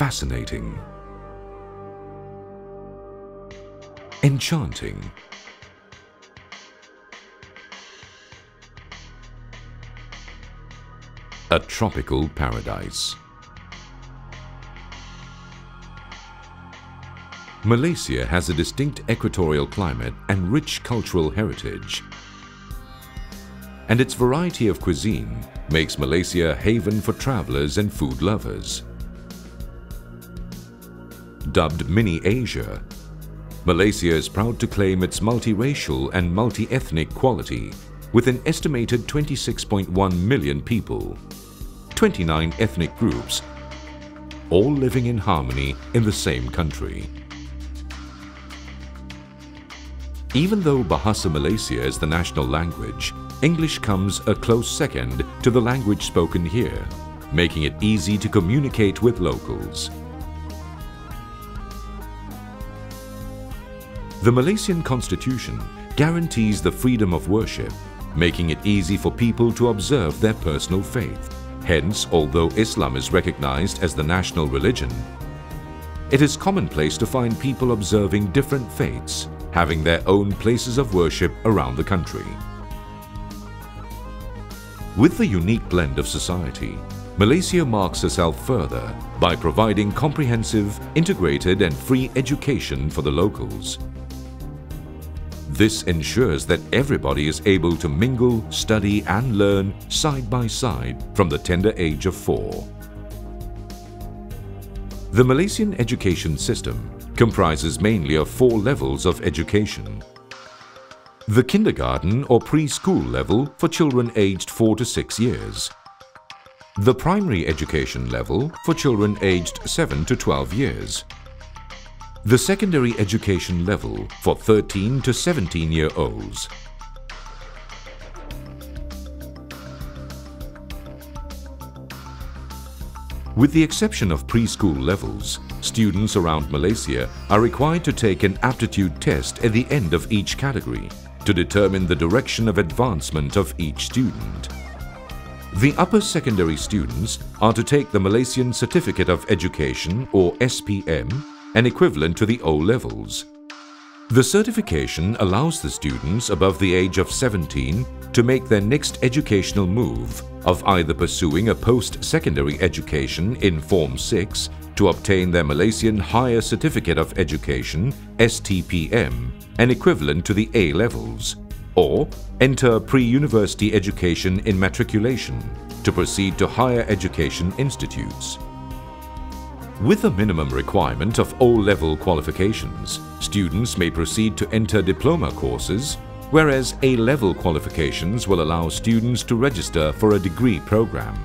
fascinating. Enchanting. A tropical paradise. Malaysia has a distinct equatorial climate and rich cultural heritage. And its variety of cuisine makes Malaysia a haven for travelers and food lovers. Dubbed Mini Asia, Malaysia is proud to claim its multiracial and multi-ethnic quality with an estimated 26.1 million people, 29 ethnic groups, all living in harmony in the same country. Even though Bahasa Malaysia is the national language, English comes a close second to the language spoken here, making it easy to communicate with locals. The Malaysian Constitution guarantees the freedom of worship, making it easy for people to observe their personal faith. Hence, although Islam is recognized as the national religion, it is commonplace to find people observing different faiths, having their own places of worship around the country. With the unique blend of society, Malaysia marks herself further by providing comprehensive, integrated and free education for the locals. This ensures that everybody is able to mingle, study and learn side by side from the tender age of 4. The Malaysian education system comprises mainly of 4 levels of education. The kindergarten or preschool level for children aged 4 to 6 years. The primary education level for children aged 7 to 12 years. The secondary education level for 13 to 17-year-olds. With the exception of preschool levels, students around Malaysia are required to take an aptitude test at the end of each category to determine the direction of advancement of each student. The upper secondary students are to take the Malaysian Certificate of Education or STPM, an equivalent to the O levels. The certification allows the students above the age of 17 to make their next educational move of either pursuing a post-secondary education in Form 6 to obtain their Malaysian Higher Certificate of Education STPM, an equivalent to the A levels, or enter pre-university education in Matriculation to proceed to higher education institutes. With a minimum requirement of O-level qualifications, students may proceed to enter diploma courses, whereas A-level qualifications will allow students to register for a degree program.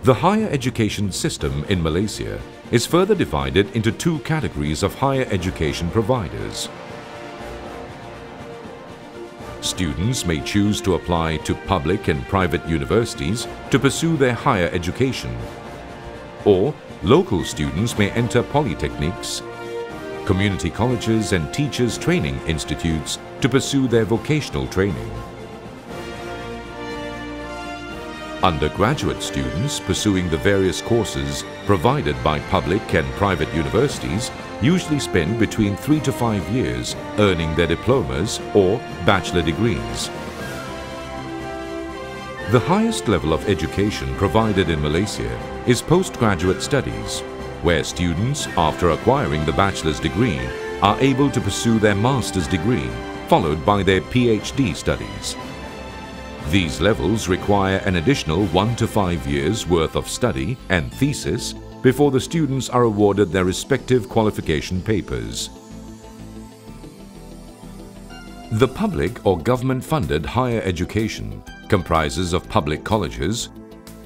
The higher education system in Malaysia is further divided into 2 categories of higher education providers. Students may choose to apply to public and private universities to pursue their higher education, or local students may enter polytechnics, community colleges and teachers' training institutes to pursue their vocational training. Undergraduate students pursuing the various courses provided by public and private universities usually spend between 3 to 5 years earning their diplomas or bachelor degrees. The highest level of education provided in Malaysia is postgraduate studies, where students, after acquiring the bachelor's degree, are able to pursue their master's degree, followed by their PhD studies. These levels require an additional 1 to 5 years worth of study and thesis before the students are awarded their respective qualification papers. The public or government-funded higher education comprises of public colleges,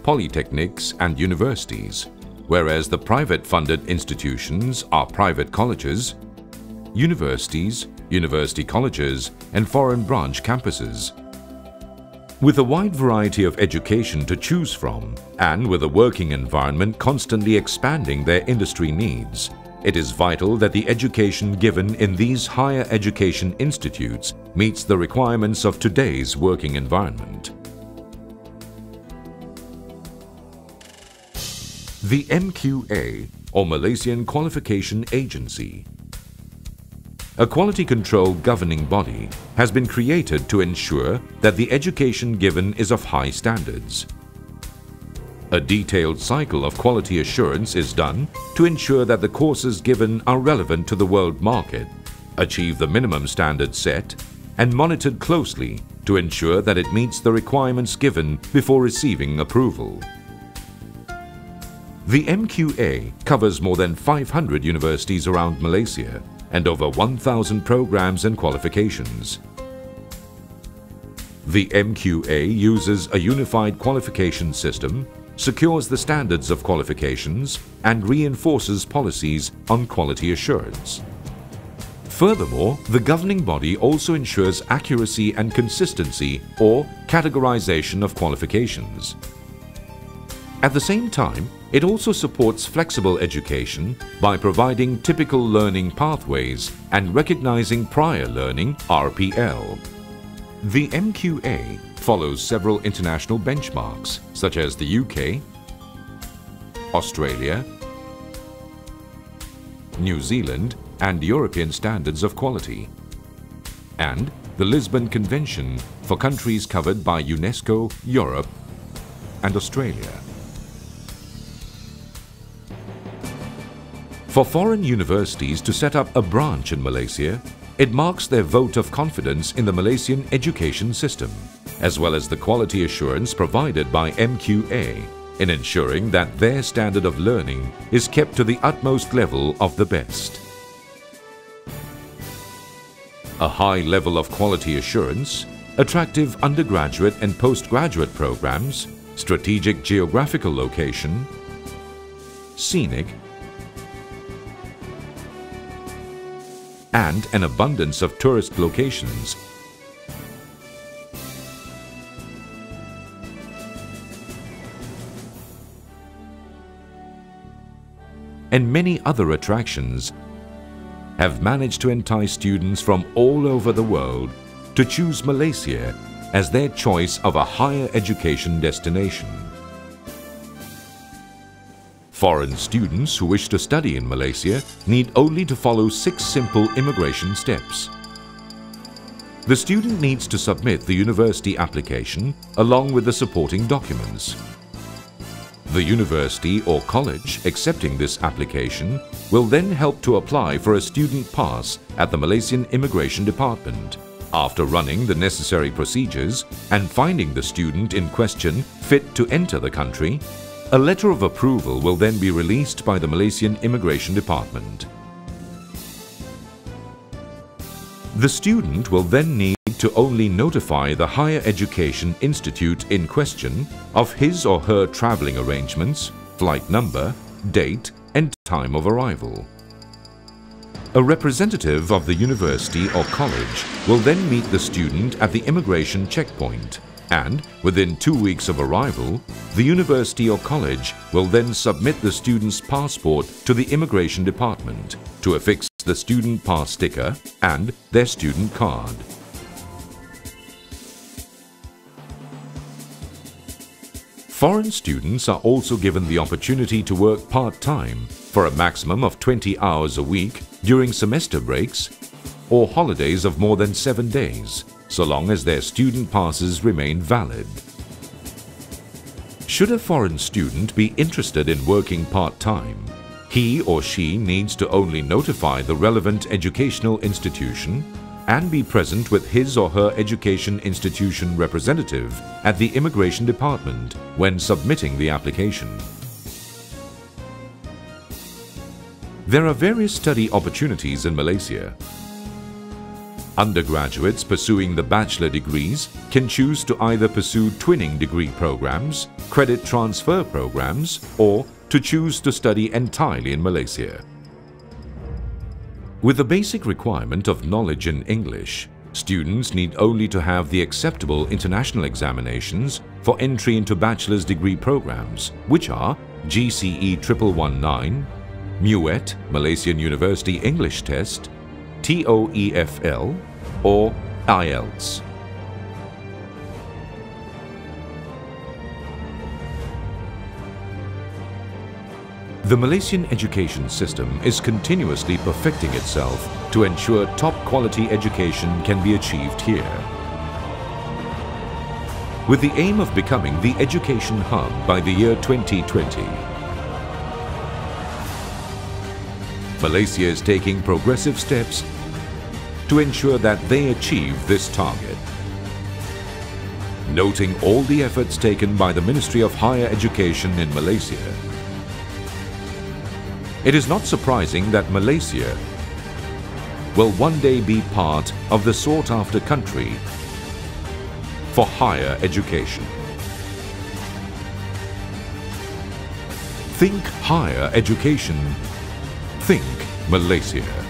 polytechnics and universities, whereas the private-funded institutions are private colleges, universities, university colleges and foreign branch campuses. With a wide variety of education to choose from, and with a working environment constantly expanding their industry needs, it is vital that the education given in these higher education institutes meets the requirements of today's working environment. The MQA, or Malaysian Qualification Agency. A quality control governing body has been created to ensure that the education given is of high standards. A detailed cycle of quality assurance is done to ensure that the courses given are relevant to the world market, achieve the minimum standards set, and monitored closely to ensure that it meets the requirements given before receiving approval. The MQA covers more than 500 universities around Malaysia and over 1,000 programs and qualifications. The MQA uses a unified qualification system, secures the standards of qualifications, and reinforces policies on quality assurance. Furthermore, the governing body also ensures accuracy and consistency or categorization of qualifications. At the same time, it also supports flexible education by providing typical learning pathways and recognizing prior learning (RPL). The MQA follows several international benchmarks such as the UK, Australia, New Zealand and European standards of quality, and the Lisbon Convention for countries covered by UNESCO, Europe and Australia. For foreign universities to set up a branch in Malaysia, it marks their vote of confidence in the Malaysian education system, as well as the quality assurance provided by MQA in ensuring that their standard of learning is kept to the utmost level of the best. A high level of quality assurance, attractive undergraduate and postgraduate programs, strategic geographical location, scenic, and an abundance of tourist locations and many other attractions have managed to entice students from all over the world to choose Malaysia as their choice of a higher education destination. Foreign students who wish to study in Malaysia need only to follow 6 simple immigration steps. The student needs to submit the university application along with the supporting documents. The university or college accepting this application will then help to apply for a student pass at the Malaysian Immigration Department. After running the necessary procedures and finding the student in question fit to enter the country, a letter of approval will then be released by the Malaysian Immigration Department. The student will then need to only notify the higher education institute in question of his or her travelling arrangements, flight number, date and time of arrival. A representative of the university or college will then meet the student at the immigration checkpoint, and within 2 weeks of arrival, the university or college will then submit the student's passport to the immigration department to affix the student pass sticker and their student card. Foreign students are also given the opportunity to work part-time for a maximum of 20 hours a week during semester breaks or holidays of more than 7 days, so long as their student passes remain valid. Should a foreign student be interested in working part-time, he or she needs to only notify the relevant educational institution and be present with his or her education institution representative at the immigration department when submitting the application. There are various study opportunities in Malaysia. Undergraduates pursuing the bachelor degrees can choose to either pursue twinning degree programs, credit transfer programs, or to choose to study entirely in Malaysia. With the basic requirement of knowledge in English, students need only to have the acceptable international examinations for entry into bachelor's degree programs, which are GCE 1119, MUET, Malaysian University English Test, TOEFL, or IELTS. The Malaysian education system is continuously perfecting itself to ensure top quality education can be achieved here. With the aim of becoming the education hub by the year 2020, Malaysia is taking progressive steps to ensure that they achieve this target. Noting all the efforts taken by the Ministry of Higher Education in Malaysia, it is not surprising that Malaysia will one day be part of the sought-after country for higher education. Think higher education, think Malaysia.